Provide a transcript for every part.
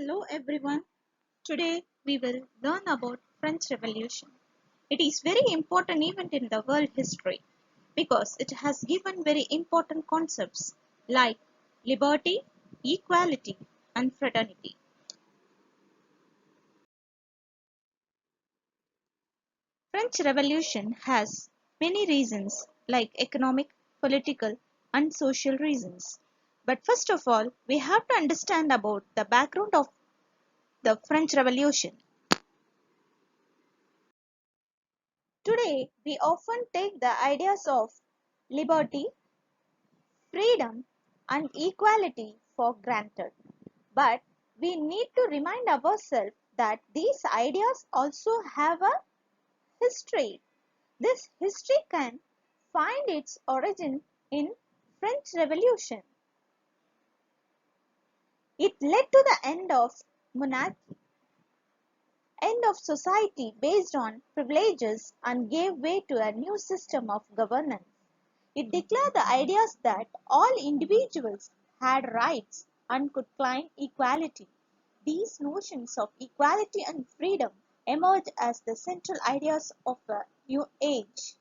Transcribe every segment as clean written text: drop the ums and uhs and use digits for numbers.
Hello everyone. Today we will learn about French Revolution. It is very important event in the world history because it has given very important concepts like liberty, equality and fraternity. French Revolution has many reasons like economic, political and social reasons. But first of all, we have to understand about the background of the French Revolution. Today, we often take the ideas of liberty, freedom, and equality for granted. But we need to remind ourselves that these ideas also have a history. This history can find its origin in French Revolution. It led to the monarchy, end of society based on privileges and gave way to a new system of governance. It declared the ideas that all individuals had rights and could claim equality. These notions of equality and freedom emerged as the central ideas of a new age.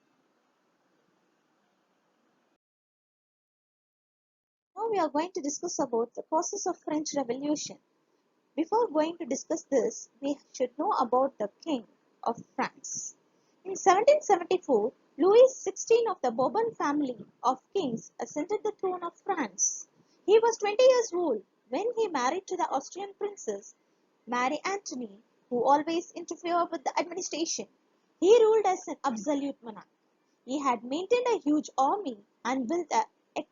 Now we are going to discuss about the process of French Revolution. Before going to discuss this, we should know about the King of France. In 1774, Louis XVI of the Bourbon family of kings ascended the throne of France. He was 20 years old when he married to the Austrian princess Marie Antoinette, who always interfered with the administration. He ruled as an absolute monarch. He had maintained a huge army and built a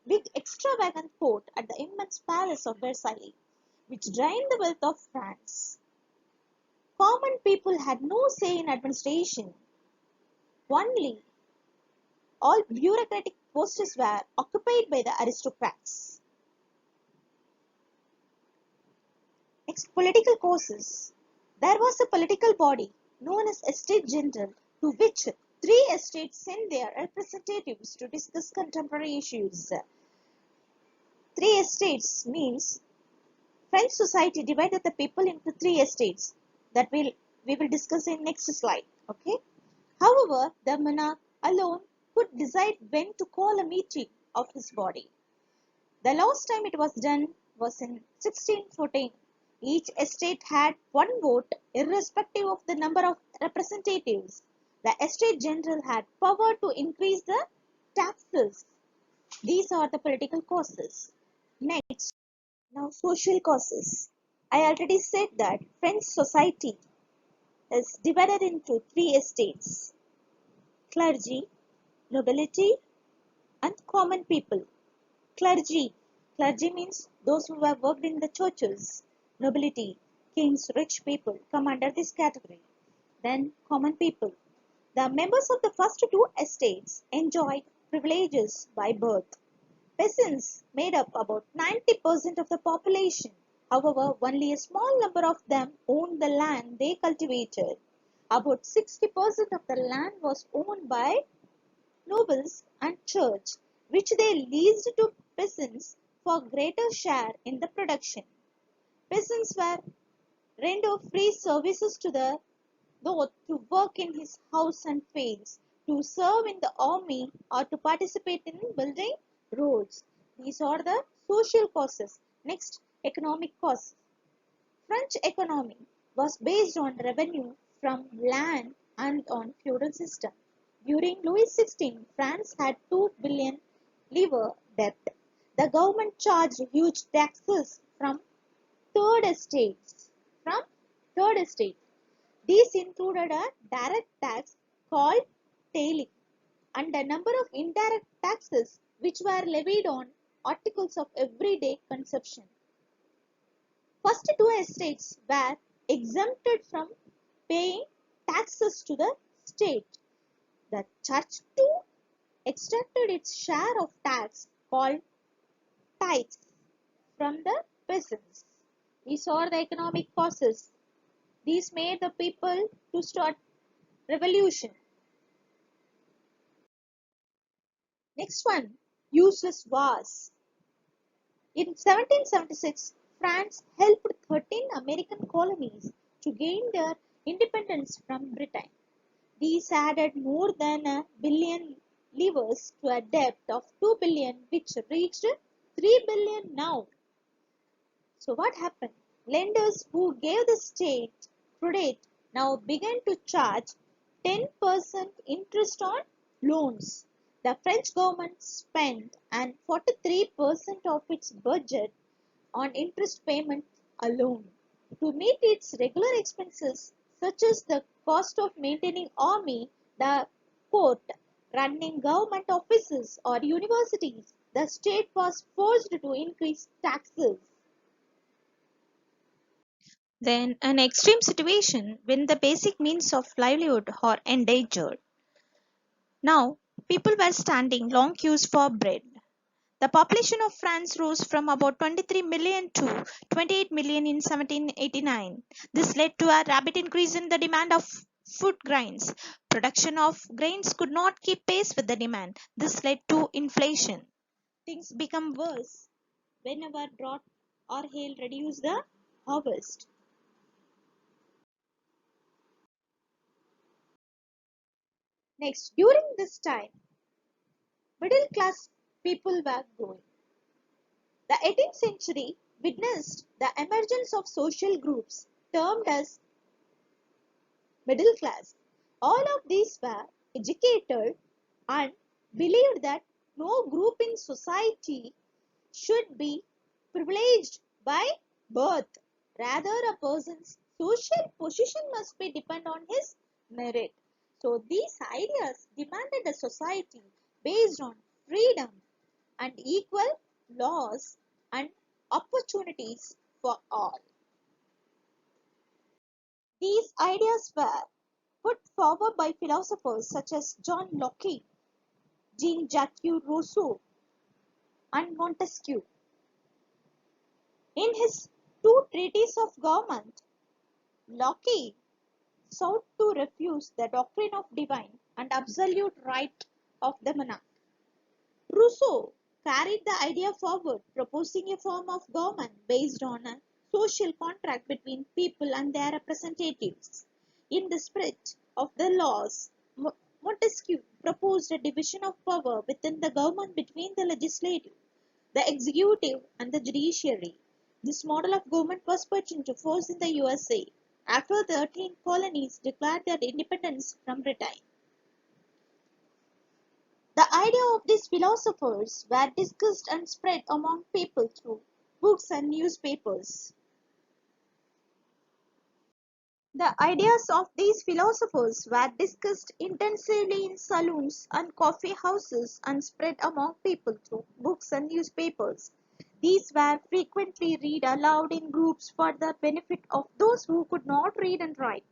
big extravagant court at the immense palace of Versailles, which drained the wealth of France. Common people had no say in administration. Only all bureaucratic posts were occupied by the aristocrats. Next, political causes. There was a political body known as Estate General to which three estates sent their representatives to discuss contemporary issues. Three estates means French society divided the people into three estates that we will discuss in next slide. Okay. However, the monarch alone could decide when to call a meeting of his body. The last time it was done was in 1614. Each estate had one vote irrespective of the number of representatives. The estate general had power to increase the taxes. These are the political causes. Next, now social causes. I already said that French society is divided into three estates: clergy, nobility, and common people. Clergy. Clergy means those who have worked in the churches. Nobility. Kings, rich people come under this category. Then common people. The members of the first two estates enjoyed privileges by birth. Peasants made up about 90% of the population. However, only a small number of them owned the land they cultivated. About 60% of the land was owned by nobles and church, which they leased to peasants for greater share in the production. Peasants were rendered free services to the Lord to work in his house and fields, to serve in the army, or to participate in building roads. These are the social causes. Next, economic causes. French economy was based on revenue from land and on feudal system. During Louis XVI, France had 2 billion livre debt. The government charged huge taxes from third estates. From third estate. These included a direct tax called tailing and a number of indirect taxes which were levied on articles of everyday consumption. First two estates were exempted from paying taxes to the state. The church too extracted its share of tax called tithes from the peasants. These are the economic causes. These made the people to start revolution. Next one, useless wars. In 1776, France helped 13 American colonies to gain their independence from Britain. These added more than a billion livres to a debt of 2 billion which reached 3 billion now. So what happened? Lenders who gave the state credit now began to charge 10% interest on loans. The French government spent and 43% of its budget on interest payments alone. To meet its regular expenses such as the cost of maintaining army, the court, running government offices or universities, the state was forced to increase taxes. Then, an extreme situation when the basic means of livelihood are endangered. Now, people were standing long queues for bread. The population of France rose from about 23 million to 28 million in 1789. This led to a rapid increase in the demand of food grains. Production of grains could not keep pace with the demand. This led to inflation. Things become worse whenever drought or hail reduce the harvest. Next, during this time, middle class people were growing. The 18th century witnessed the emergence of social groups termed as middle class. All of these were educated and believed that no group in society should be privileged by birth. Rather, a person's social position must be depend on his merit. So these ideas demanded a society based on freedom and equal laws and opportunities for all. These ideas were put forward by philosophers such as John Locke, Jean-Jacques Rousseau, and Montesquieu. In his two treatises of government, Locke sought to refuse the doctrine of divine and absolute right of the monarch. Rousseau carried the idea forward, proposing a form of government based on a social contract between people and their representatives. In the spirit of the laws, Montesquieu proposed a division of power within the government between the legislative, the executive, and the judiciary. This model of government was put into force in the USA after the 13 colonies declared their independence from Britain. The idea of these philosophers were discussed and spread among people through books and newspapers. The ideas of these philosophers were discussed intensively in saloons and coffee houses and spread among people through books and newspapers. These were frequently read aloud in groups for the benefit of those who could not read and write.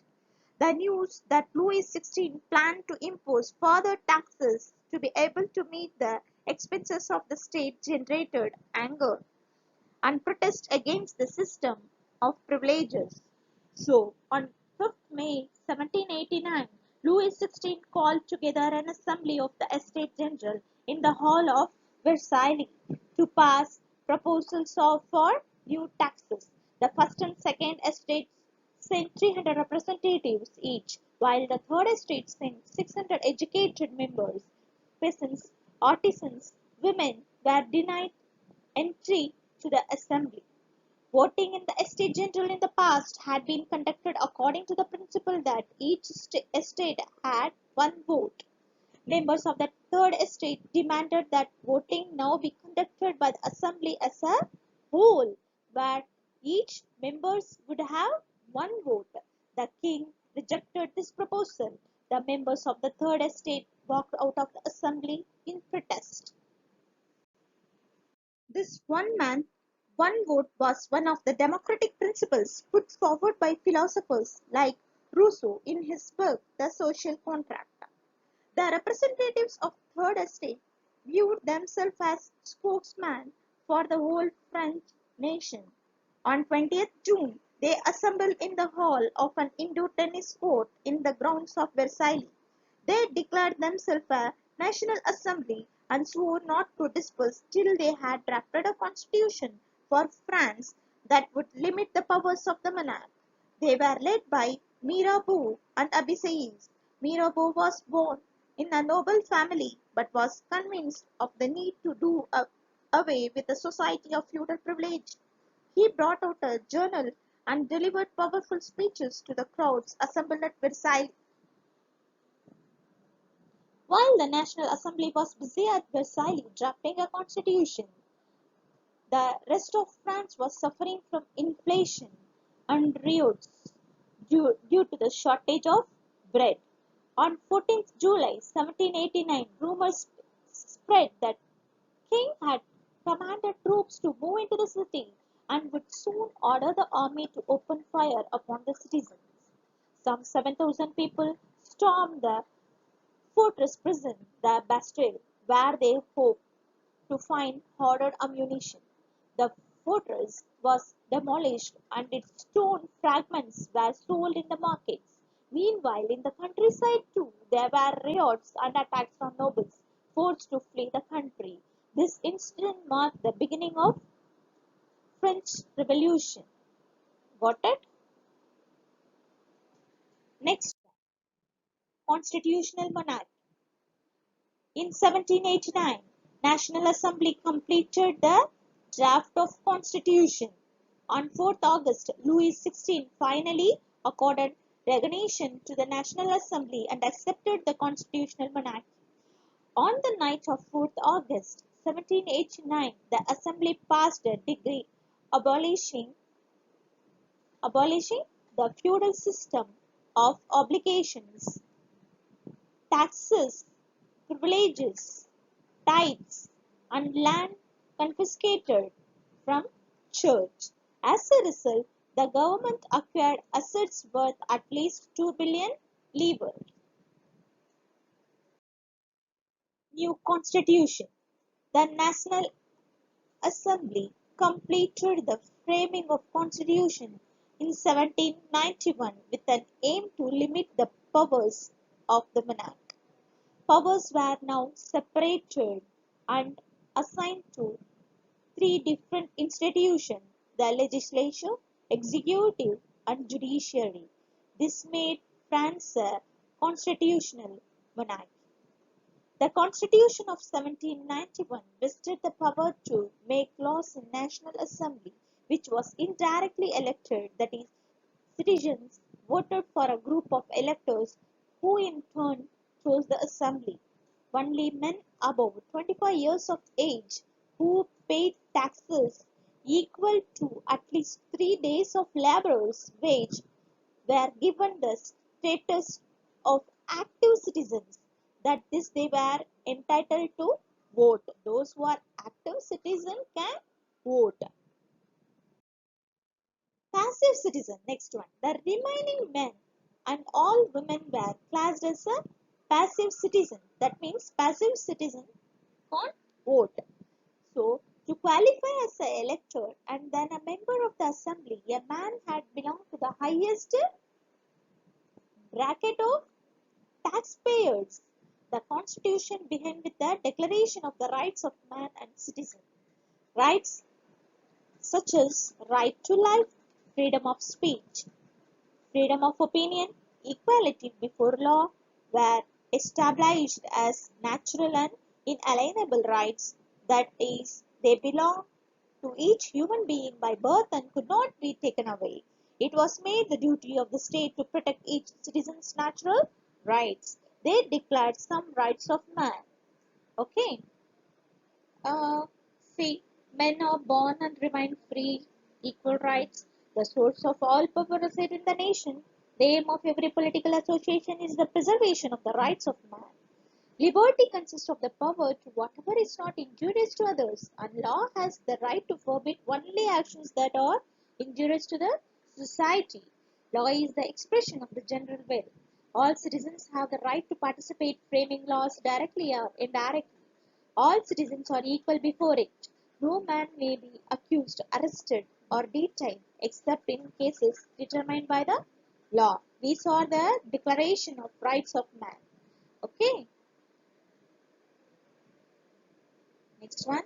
The news that Louis XVI planned to impose further taxes to be able to meet the expenses of the state generated anger and protest against the system of privileges. So, on 5th May 1789, Louis XVI called together an assembly of the Estates General in the hall of Versailles to pass proposals for new taxes. The first and second estates sent 300 representatives each, while the third estate sent 600 educated members. Peasants, artisans, women were denied entry to the assembly. Voting in the estate general in the past had been conducted according to the principle that each estate had one vote. Members of the third estate demanded that voting now be conducted by the assembly as a whole, where each members would have one vote. The king rejected this proposal. The members of the third estate walked out of the assembly in protest. This one man, one vote was one of the democratic principles put forward by philosophers like Rousseau in his book The Social Contract. The representatives of Third Estate viewed themselves as spokesmen for the whole French nation. On 20th June, they assembled in the hall of an indoor tennis court in the grounds of Versailles. They declared themselves a national assembly and swore not to disperse till they had drafted a constitution for France that would limit the powers of the monarch. They were led by Mirabeau and Abbassides. Mirabeau was born in a noble family but was convinced of the need to do away with a society of feudal privilege. He brought out a journal and delivered powerful speeches to the crowds assembled at Versailles. While the National Assembly was busy at Versailles drafting a constitution, the rest of France was suffering from inflation and riots due to the shortage of bread. On 14th July 1789, rumors spread that King had commanded troops to move into the city and would soon order the army to open fire upon the citizens. Some 7,000 people stormed the fortress prison, the Bastille, where they hoped to find hoarded ammunition. The fortress was demolished and its stone fragments were sold in the markets. Meanwhile, in the countryside too, there were riots and attacks on nobles, forced to flee the country. This incident marked the beginning of French Revolution. Got it? Next, constitutional monarchy. In 1789, National Assembly completed the draft of constitution. On 4th August, Louis XVI finally accorded recognition to the National Assembly and accepted the constitutional monarchy. On the night of 4th August 1789, the Assembly passed a decree abolishing the feudal system of obligations, taxes, privileges, tithes, and land confiscated from church. As a result, the government acquired assets worth at least 2 billion livres. New constitution. The National Assembly completed the framing of constitution in 1791 with an aim to limit the powers of the monarch. Powers were now separated and assigned to three different institutions: the legislature, executive, and judiciary. This made France a constitutional monarchy. The Constitution of 1791 vested the power to make laws in National Assembly, which was indirectly elected, that is, citizens voted for a group of electors who in turn chose the assembly. Only men above 25 years of age who paid taxes equal to at least 3 days of laborer's wage were given the status of active citizens, that is, they were entitled to vote. Those who are active citizens can vote. Passive citizen, next one. The remaining men and all women were classed as a passive citizen. That means passive citizen can't vote. So, to qualify as an elector and then a member of the assembly, a man had belonged to the highest bracket of taxpayers. The constitution began with the Declaration of the Rights of Man and Citizen. Rights such as right to life, freedom of speech, freedom of opinion, equality before law were established as natural and inalienable rights, that is, they belong to each human being by birth and could not be taken away. It was made the duty of the state to protect each citizen's natural rights. They declared some rights of man. Okay. Uh, See, men are born and remain free, equal rights. The source of all power resides in the nation. The aim of every political association is the preservation of the rights of man. Liberty consists of the power to whatever is not injurious to others, and law has the right to forbid only actions that are injurious to the society. Law is the expression of the general will. All citizens have the right to participate framing laws directly or indirectly. All citizens are equal before it. No man may be accused, arrested, or detained except in cases determined by the law. These are the Declaration of Rights of Man. Okay. Next one.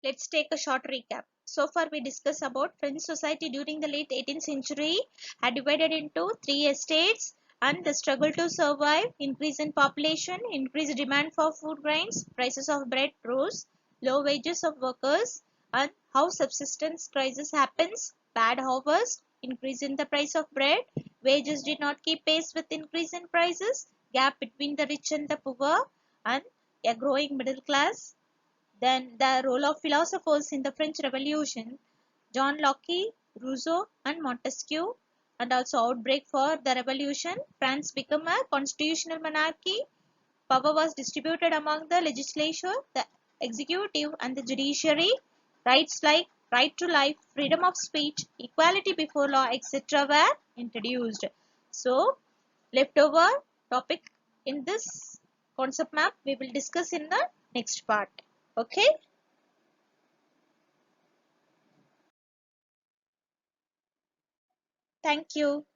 Let's take a short recap. So far we discussed about French society during the late 18th century had divided into three estates, and the struggle to survive, increase in population, increased demand for food grains, prices of bread rose, low wages of workers, and how subsistence crisis happens, bad harvest, increase in the price of bread, wages did not keep pace with increase in prices, gap between the rich and the poor, and a growing middle class. Then the role of philosophers in the French Revolution, John Locke, Rousseau, and Montesquieu, and also outbreak for the revolution. France became a constitutional monarchy. Power was distributed among the legislature, the executive, and the judiciary. Rights like right to life, freedom of speech, equality before law, etc. were introduced. So, leftover topic in this concept map we will discuss in the next part. Okay. Thank you.